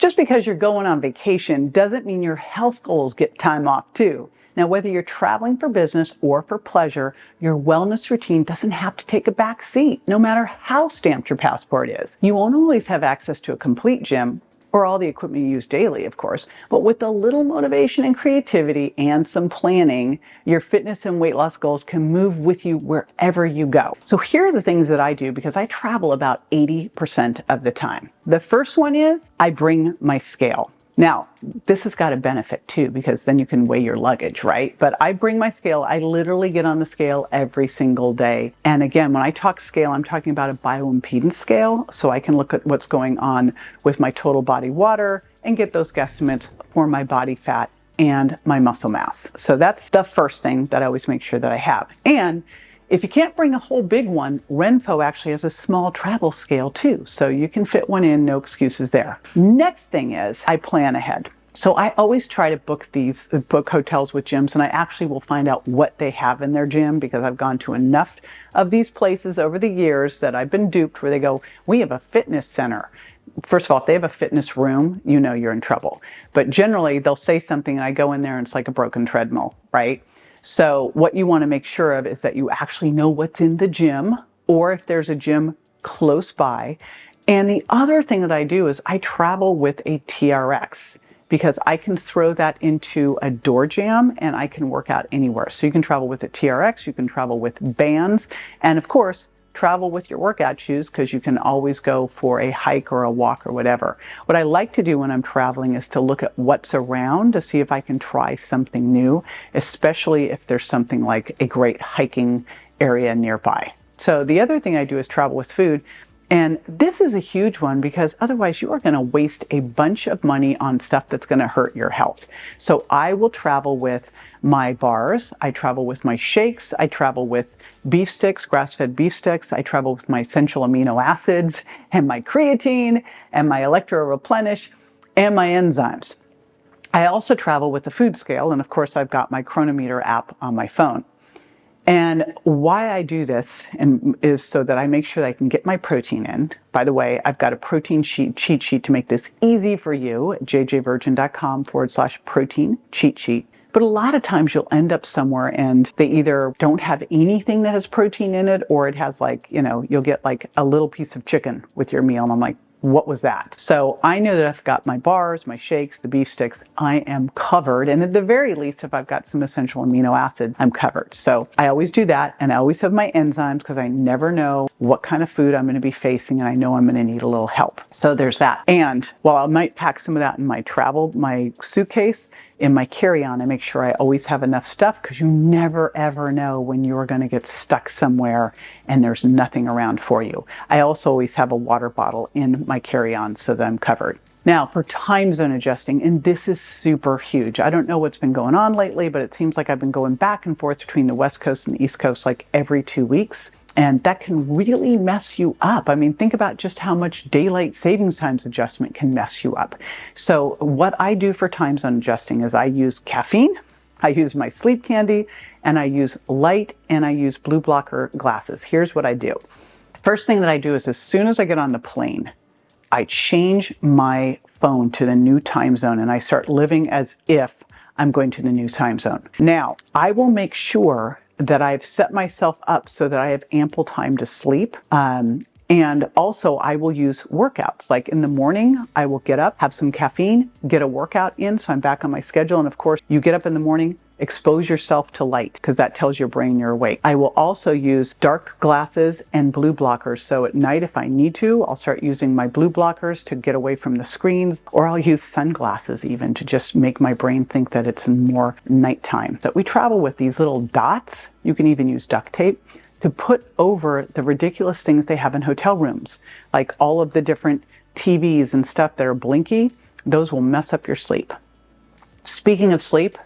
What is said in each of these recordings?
Just because you're going on vacation doesn't mean your health goals get time off too. Now, whether you're traveling for business or for pleasure, your wellness routine doesn't have to take a back seat, no matter how stamped your passport is. You won't always have access to a complete gym, or all the equipment you use daily, of course, but with a little motivation and creativity and some planning, your fitness and weight loss goals can move with you wherever you go. So here are the things that I do because I travel about 80% of the time. The first one is I bring my scale. Now, this has got a benefit too, because then you can weigh your luggage, right? But I bring my scale. I literally get on the scale every single day. And again, when I talk scale, I'm talking about a bioimpedance scale. So I can look at what's going on with my total body water and get those guesstimates for my body fat and my muscle mass. So that's the first thing that I always make sure that I have. And if you can't bring a whole big one, Renpho actually has a small travel scale too, so you can fit one in, no excuses there. Next thing is I plan ahead. So I always try to book hotels with gyms, and I actually will find out what they have in their gym because I've gone to enough of these places over the years that I've been duped where they go, we have a fitness center. First of all, if they have a fitness room, you know you're in trouble. But generally they'll say something and I go in there and it's like a broken treadmill, right? So what you want to make sure of is that you actually know what's in the gym, or if there's a gym close by. And the other thing that I do is I travel with a TRX because I can throw that into a door jam and I can work out anywhere. So you can travel with a TRX, you can travel with bands, and of course, travel with your workout shoes because you can always go for a hike or a walk or whatever. What I like to do when I'm traveling is to look at what's around to see if I can try something new, especially if there's something like a great hiking area nearby. So the other thing I do is travel with food. And this is a huge one because otherwise you are going to waste a bunch of money on stuff that's going to hurt your health. So I will travel with my bars, I travel with my shakes, I travel with beef sticks, grass-fed beef sticks, I travel with my essential amino acids and my creatine and my electro-replenish and my enzymes. I also travel with the food scale, and of course I've got my Cronometer app on my phone. And why I do this is so that I make sure that I can get my protein in. By the way, I've got a protein cheat sheet to make this easy for you at jjvirgin.com/protein cheat sheet. But a lot of times you'll end up somewhere and they either don't have anything that has protein in it, or it has like, you'll get like a little piece of chicken with your meal. And I'm like, what was that? So I know that I've got my bars, my shakes, the beef sticks, I am covered. And at the very least, if I've got some essential amino acid, I'm covered. So I always do that. And I always have my enzymes because I never know what kind of food I'm going to be facing. And I know I'm going to need a little help. So there's that. And while I might pack some of that in my suitcase, in my carry-on, I make sure I always have enough stuff because you never ever know when you're going to get stuck somewhere and there's nothing around for you. I also always have a water bottle in my carry-on so that I'm covered. Now for time zone adjusting, and this is super huge. I don't know what's been going on lately, but it seems like I've been going back and forth between the West Coast and the East Coast like every 2 weeks. And that can really mess you up. I mean, think about just how much daylight savings times adjustment can mess you up. So what I do for time zone adjusting is I use caffeine, I use my sleep candy, and I use light, and I use blue blocker glasses. Here's what I do. First thing that I do is as soon as I get on the plane, I change my phone to the new time zone and I start living as if I'm going to the new time zone. Now, I will make sure that I've set myself up so that I have ample time to sleep. And also I will use workouts. Like in the morning, I will get up, have some caffeine, get a workout in so I'm back on my schedule. And of course, you get up in the morning, expose yourself to light because that tells your brain you're awake. I will also use dark glasses and blue blockers. So at night, if I need to, I'll start using my blue blockers to get away from the screens, or I'll use sunglasses even to just make my brain think that it's more nighttime. So we travel with these little dots. You can even use duct tape to put over the ridiculous things they have in hotel rooms, like all of the different TVs and stuff that are blinky. Those will mess up your sleep. Speaking of sleep,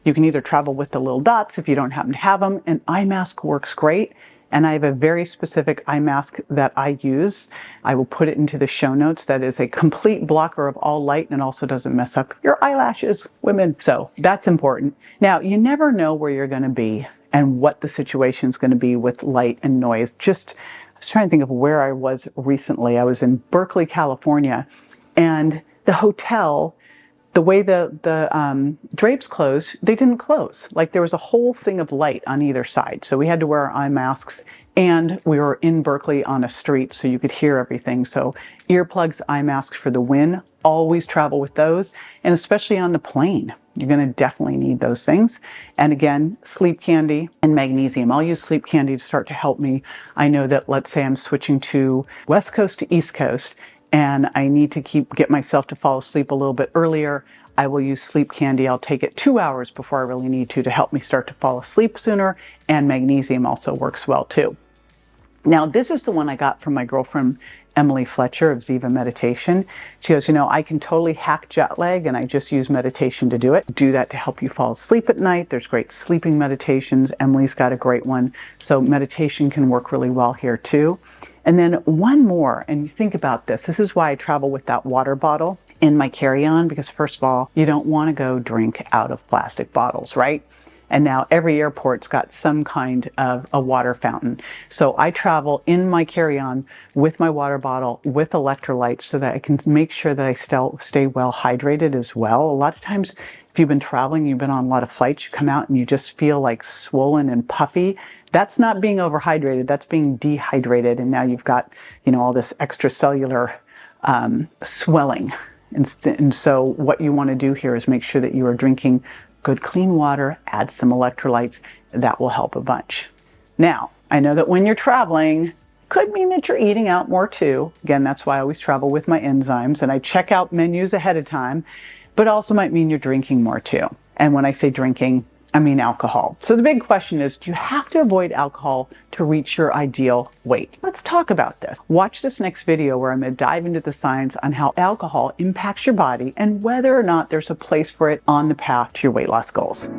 you can either travel with the little dots if you don't happen to have them. An eye mask works great. And I have a very specific eye mask that I use. I will put it into the show notes. That is a complete blocker of all light and also doesn't mess up your eyelashes, women. So that's important. Now, you never know where you're going to be and what the situation is going to be with light and noise. I was trying to think of where I was recently. I was in Berkeley, California, and the hotel, the way the drapes closed, they didn't close. Like there was a whole thing of light on either side. So we had to wear our eye masks, and we were in Berkeley on a street so you could hear everything. So earplugs, eye masks for the wind, always travel with those. And especially on the plane, you're going to definitely need those things. And again, sleep candy and magnesium. I'll use sleep candy to start to help me. I know that, let's say I'm switching to West Coast to East Coast, and I need to get myself to fall asleep a little bit earlier. I will use sleep candy. I'll take it 2 hours before I really need to help me start to fall asleep sooner. And magnesium also works well too. Now, this is the one I got from my girlfriend, Emily Fletcher of Ziva Meditation. She goes, I can totally hack jet lag, and I just use meditation to do it. Do that to help you fall asleep at night. There's great sleeping meditations. Emily's got a great one. So meditation can work really well here too. And then one more, and you think about this. This is why I travel with that water bottle in my carry-on, because first of all, you don't want to go drink out of plastic bottles, right? And now every airport's got some kind of a water fountain. So I travel in my carry-on with my water bottle with electrolytes so that I can make sure that I still stay well hydrated as well. A lot of times, if you've been traveling, you've been on a lot of flights, you come out and you just feel like swollen and puffy. That's not being overhydrated, that's being dehydrated. And now you've got, all this extracellular swelling. And so what you want to do here is make sure that you are drinking good clean water, add some electrolytes. That will help a bunch. Now, I know that when you're traveling, could mean that you're eating out more too. Again, that's why I always travel with my enzymes, and I check out menus ahead of time, but also might mean you're drinking more too. And when I say drinking, I mean alcohol. So the big question is, do you have to avoid alcohol to reach your ideal weight? Let's talk about this. Watch this next video where I'm going to dive into the science on how alcohol impacts your body and whether or not there's a place for it on the path to your weight loss goals.